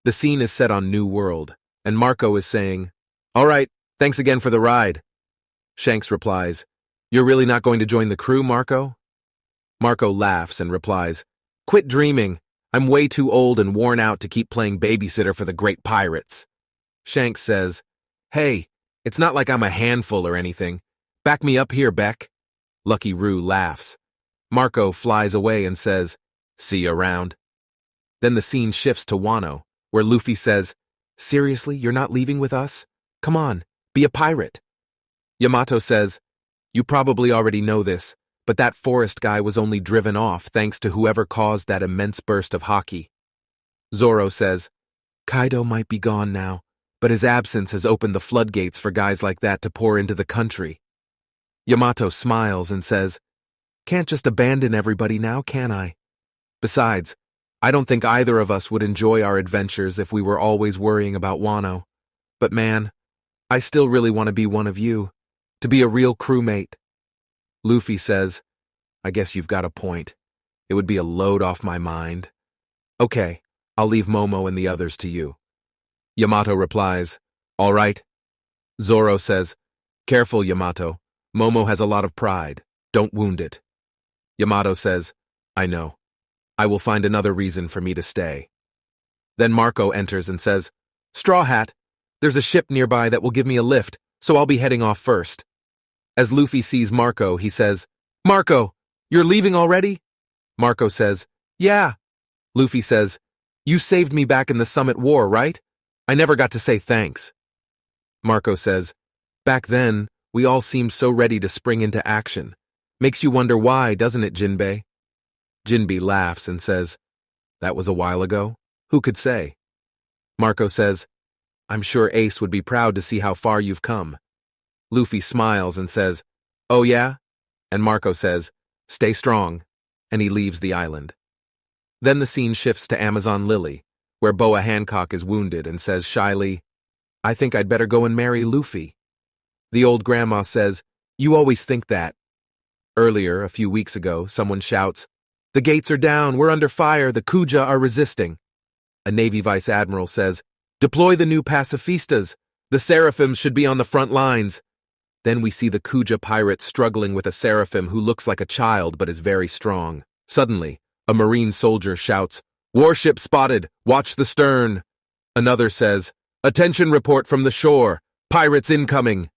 The scene is set on New World, and Marco is saying, "All right, thanks again for the ride." Shanks replies, "You're really not going to join the crew, Marco?" Marco laughs and replies, "Quit dreaming. I'm way too old and worn out to keep playing babysitter for the great pirates." Shanks says, "Hey, it's not like I'm a handful or anything. Back me up here, Beck." Lucky Roo laughs. Marco flies away and says, "See you around." Then the scene shifts to Wano, where Luffy says, "Seriously, you're not leaving with us? Come on, be a pirate." Yamato says, "You probably already know this, but that forest guy was only driven off thanks to whoever caused that immense burst of haki." Zoro says, "Kaido might be gone now, but his absence has opened the floodgates for guys like that to pour into the country." Yamato smiles and says, "Can't just abandon everybody now, can I? Besides, I don't think either of us would enjoy our adventures if we were always worrying about Wano. But man, I still really want to be one of you, to be a real crewmate." Luffy says, "I guess you've got a point. It would be a load off my mind. Okay, I'll leave Momo and the others to you." Yamato replies, "All right." Zoro says, "Careful, Yamato. Momo has a lot of pride. Don't wound it." Yamato says, "I know. I will find another reason for me to stay." Then Marco enters and says, "Straw Hat, there's a ship nearby that will give me a lift, so I'll be heading off first." As Luffy sees Marco, he says, "Marco, you're leaving already?" Marco says, "Yeah." Luffy says, "You saved me back in the Summit War, right? I never got to say thanks." Marco says, "Back then, we all seemed so ready to spring into action. Makes you wonder why, doesn't it, Jinbei?" Jinbei laughs and says, "That was a while ago. Who could say?" Marco says, "I'm sure Ace would be proud to see how far you've come." Luffy smiles and says, "Oh yeah?" And Marco says, "Stay strong," and he leaves the island. Then the scene shifts to Amazon Lily, where Boa Hancock is wounded and says shyly, "I think I'd better go and marry Luffy." The old grandma says, "You always think that." Earlier, a few weeks ago, someone shouts, "The gates are down, we're under fire, the Kuja are resisting." A Navy Vice Admiral says, "Deploy the new pacifistas, the Seraphims should be on the front lines." Then we see the Kuja pirates struggling with a Seraphim who looks like a child but is very strong. Suddenly, a Marine soldier shouts, "Warship spotted, watch the stern." Another says, "Attention report from the shore, pirates incoming."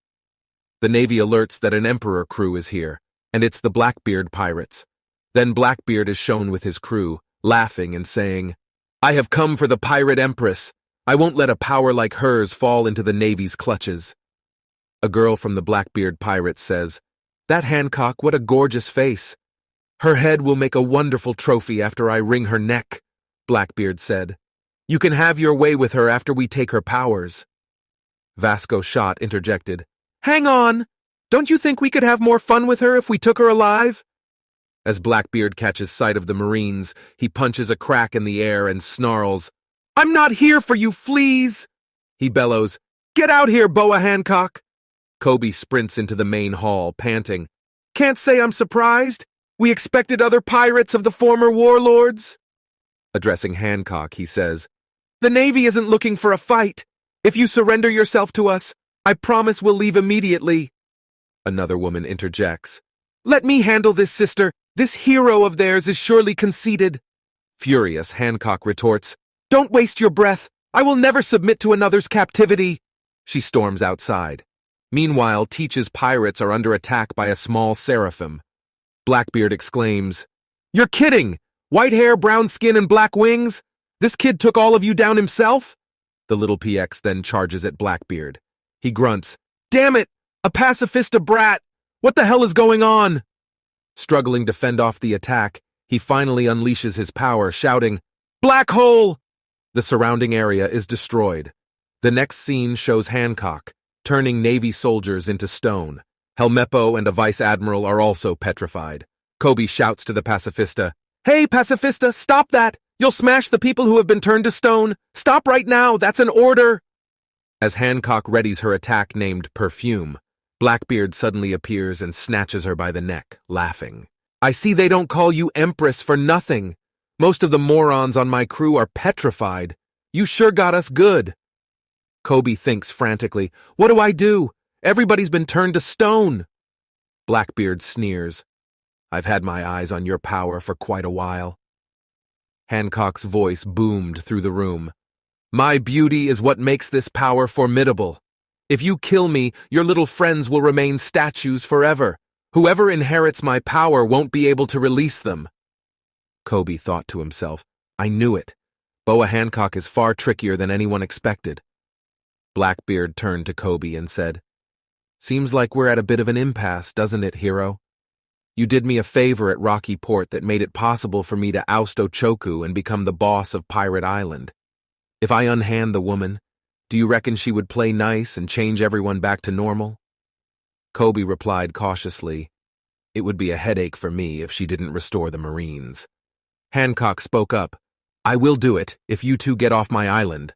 The Navy alerts that an Emperor crew is here, and it's the Blackbeard pirates. Then Blackbeard is shown with his crew, laughing and saying, "I have come for the pirate Empress. I won't let a power like hers fall into the Navy's clutches." A girl from the Blackbeard pirates says, "That Hancock, what a gorgeous face. Her head will make a wonderful trophy after I wring her neck," Blackbeard said. "You can have your way with her after we take her powers." Vasco Shot interjected, "Hang on! Don't you think we could have more fun with her if we took her alive?" As Blackbeard catches sight of the Marines, he punches a crack in the air and snarls, "I'm not here for you fleas!" He bellows, "Get out here, Boa Hancock!" Kobe sprints into the main hall, panting, "Can't say I'm surprised. We expected other pirates of the former warlords." Addressing Hancock, he says, "The Navy isn't looking for a fight. If you surrender yourself to us, I promise we'll leave immediately." Another woman interjects, "Let me handle this, sister. This hero of theirs is surely conceited." Furious, Hancock retorts, "Don't waste your breath. I will never submit to another's captivity." She storms outside. Meanwhile, Teach's pirates are under attack by a small Seraphim. Blackbeard exclaims, "You're kidding! White hair, brown skin, and black wings? This kid took all of you down himself?" The little PX then charges at Blackbeard. He grunts, "Damn it! A pacifista brat! What the hell is going on?" Struggling to fend off the attack, he finally unleashes his power, shouting, "Black hole!" The surrounding area is destroyed. The next scene shows Hancock, turning Navy soldiers into stone. Helmeppo and a vice admiral are also petrified. Kobe shouts to the pacifista, "Hey, pacifista, stop that! You'll smash the people who have been turned to stone! Stop right now, that's an order!" As Hancock readies her attack named Perfume, Blackbeard suddenly appears and snatches her by the neck, laughing. "I see they don't call you Empress for nothing. Most of the morons on my crew are petrified. You sure got us good. Kobe thinks frantically, what do I do? Everybody's been turned to stone. Blackbeard sneers. I've had my eyes on your power for quite a while. Hancock's voice boomed through the room. My beauty is what makes this power formidable. If you kill me, your little friends will remain statues forever. Whoever inherits my power won't be able to release them. Kobe thought to himself, I knew it. Boa Hancock is far trickier than anyone expected. Blackbeard turned to Kobe and said, Seems like we're at a bit of an impasse, doesn't it, hero? You did me a favor at Rocky Port that made it possible for me to oust Ochoku and become the boss of Pirate Island. If I unhand the woman, do you reckon she would play nice and change everyone back to normal? Kobe replied cautiously, It would be a headache for me if she didn't restore the Marines. Hancock spoke up, I will do it if you two get off my island.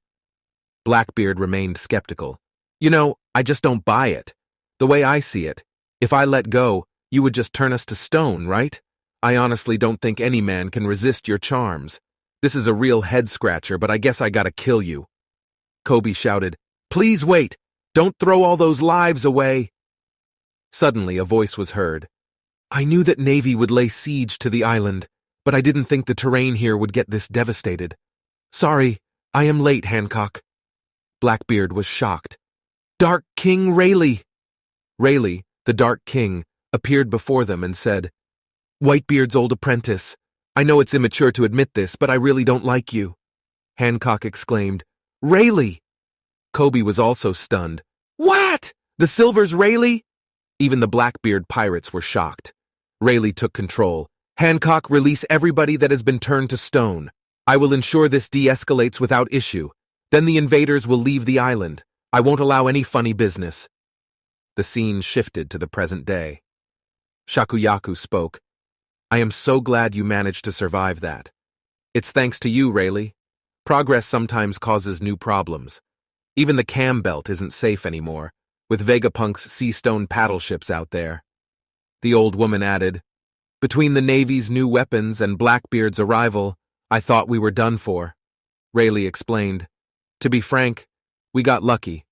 Blackbeard remained skeptical. You know, I just don't buy it. The way I see it, if I let go, you would just turn us to stone, right? I honestly don't think any man can resist your charms. This is a real head-scratcher, but I guess I gotta kill you. Kobe shouted, Please wait! Don't throw all those lives away! Suddenly, a voice was heard. I knew that Navy would lay siege to the island, but I didn't think the terrain here would get this devastated. Sorry, I am late, Hancock. Blackbeard was shocked. Dark King Rayleigh! Rayleigh, the Dark King, appeared before them and said, Whitebeard's old apprentice. I know it's immature to admit this, but I really don't like you. Hancock exclaimed, Rayleigh! Kobe was also stunned. What? The Silver's Rayleigh? Even the Blackbeard pirates were shocked. Rayleigh took control. Hancock, release everybody that has been turned to stone. I will ensure this de-escalates without issue. Then the invaders will leave the island. I won't allow any funny business. The scene shifted to the present day. Shakuyaku spoke. I am so glad you managed to survive that. It's thanks to you, Rayleigh. Progress sometimes causes new problems. Even the cam belt isn't safe anymore, with Vegapunk's sea stone paddle ships out there. The old woman added, Between the Navy's new weapons and Blackbeard's arrival, I thought we were done for. Rayleigh explained, To be frank, we got lucky.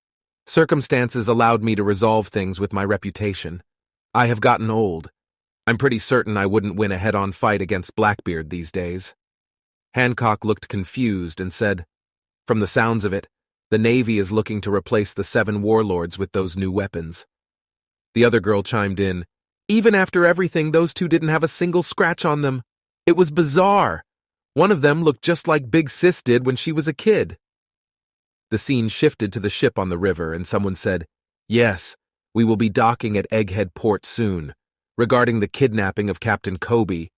Circumstances allowed me to resolve things with my reputation. I have gotten old. I'm pretty certain I wouldn't win a head-on fight against Blackbeard these days. Hancock looked confused and said, From the sounds of it, the Navy is looking to replace the 7 warlords with those new weapons. The other girl chimed in, Even after everything, those two didn't have a single scratch on them. It was bizarre. One of them looked just like Big Sis did when she was a kid. The scene shifted to the ship on the river, and someone said, Yes, we will be docking at Egghead Port soon. Regarding the kidnapping of Captain Kobe.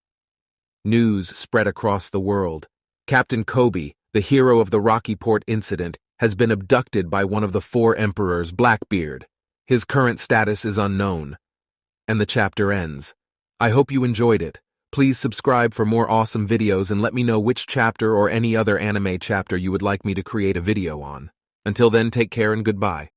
News spread across the world. Captain Kobe, the hero of the Rocky Port incident, has been abducted by one of the 4 emperors, Blackbeard. His current status is unknown. And the chapter ends. I hope you enjoyed it. Please subscribe for more awesome videos and let me know which chapter or any other anime chapter you would like me to create a video on. Until then, take care and goodbye.